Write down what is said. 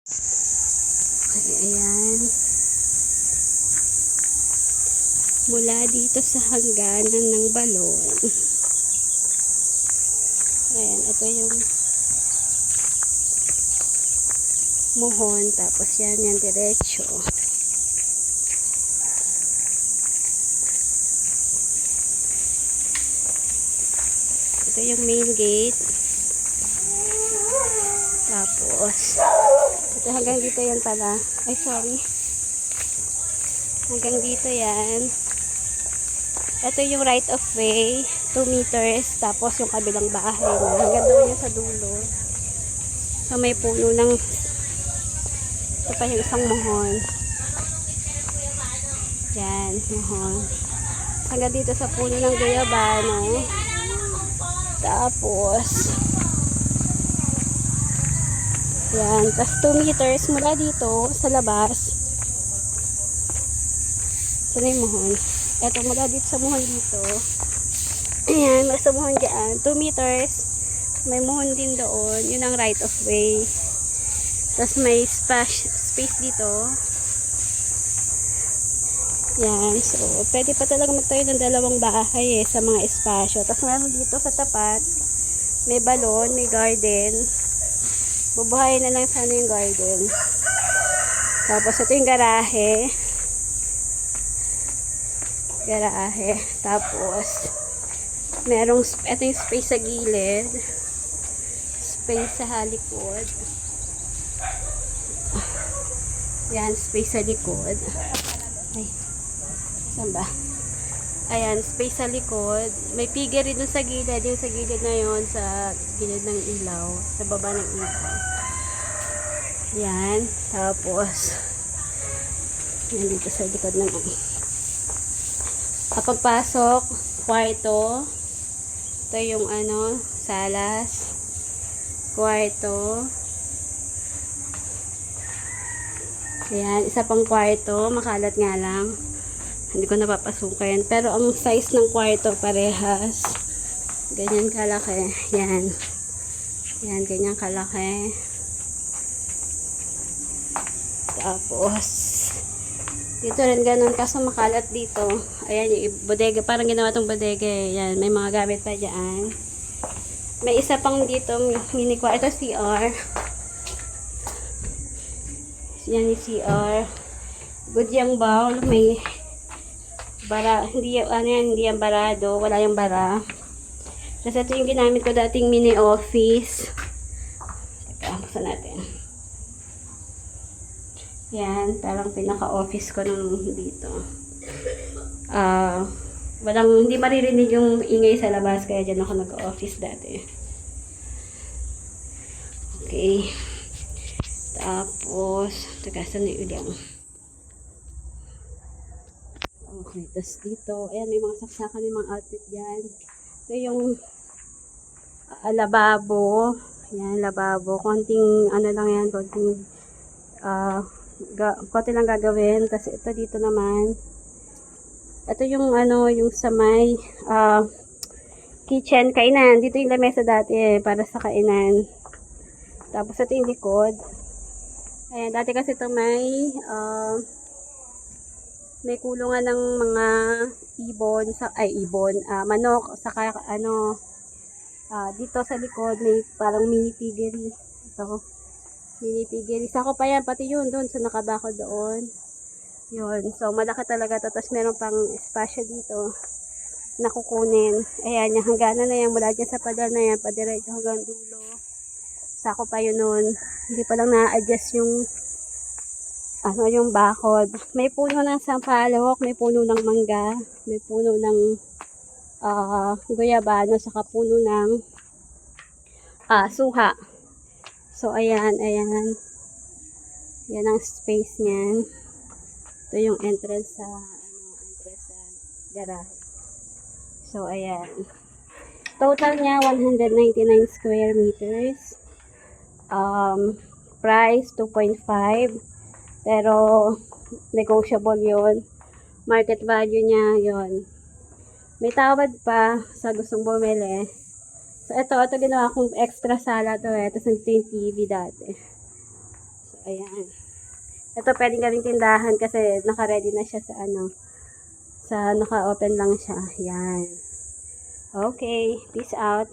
Okay, ayan. Mula dito sa hangganan ng balon. Ayan, ito yung muhon. Tapos yan, yan diretso. Ito yung main gate. Tapos, ito hanggang dito yan pala. Ay, sorry. Hanggang dito yan. Ito yung right of way. 2 meters. Tapos yung kabilang bahay na. Hanggang doon yan sa dulo. So, may puno ng ito pa yung isang muhon. Yan, muhon. Hanggang dito sa puno ng guyabano. Tapos, yan. Tapos 2 meters mula dito sa labas. Ito na yung muhon. Ito mula dito sa muhon dito. Ayan, mula sa muhon dyan. 2 meters. May muhon din doon. Yun ang right of way. Tapos may space dito. Yan. So, pwede pa talaga magtayo ng dalawang bahay sa mga espasyo. Tapos meron dito sa tapat. May balon, may garden. Bubuhayin na lang sana yung garden. Tapos ito yung garahe. Garahe. Tapos merong ito yung space sa gilid. Space sa halikod. Yan, space sa likod. Ay, saan ba? Ayan, space sa likod. May piggery dun sa gilid. Yung sa gilid na yun, sa gilid ng ilaw. Sa baba ng ilaw. Yan. Tapos, yan dito sa likod ng pagpasok, kwarto. Ito yung salas. Kwarto. Ayan, isa pang kwarto. Makalat nga lang. Hindi ko napapasukan. Pero ang size ng kwarto parehas. Ganyan kalaki. Yan. Yan, ganyan kalaki. Tapos, dito rin ganun. Kaso makalat dito. Ayan, yung bodega. Parang ginawa tong bodega. Yan, may mga gamit pa dyan. May isa pang dito, mini kwarto. Ito CR. Yan yung CR. Good yung bowl. May bara, hindi yan barado, wala yung bara. Tapos ito yung ginamit ko dating mini office. Teka, buksan natin. Yan, parang pinaka-office ko nung dito. Hindi maririnig yung ingay sa labas, kaya dyan ako nag-office dati. Okay. Tapos, teka, saan yung ulang? Okay, tapos dito, ayan, may mga saksakan, may mga outfit dyan. Ito yung lababo. Ayan, lababo. Konting, lang yan, konting, konti lang gagawin. Tapos ito dito naman. Ito yung, yung sa may, kitchen, kainan. Dito yung lamesa dati, para sa kainan. Tapos ito yung likod. Ayan, dati kasi ito may kulungan ng mga manok, saka dito sa likod may parang mini piggery. Ito, mini piggery. Sako pa yan, pati yun doon sa nakabako doon. Yun, so malaki talaga to. Tapos meron pang espasyo dito na kukunin. Ayan, yung hangganan na yan, mula dyan sa padal na yan, padiretso hanggang dulo. Sako pa yun nun. Hindi pa lang na-adjust yung yung bakod. May puno ng sampalok, may puno ng mangga, may puno ng guyabano, saka puno ng suha. So, ayan. Yan ang space niyan. Ito yung entrance sa garahe. So, ayan. Total niya 199 square meters. Price 2.5. Pero negotiable 'yon. Market value niya 'yon. May tawad pa sa gustong bumili. So ito ginawa kong extra sala to Tapos nagto yung TV dati. So Ayan. Ito pwedeng gawing tindahan kasi naka-ready na siya sa ano, sa naka-open lang siya. Ayan. Okay, peace out.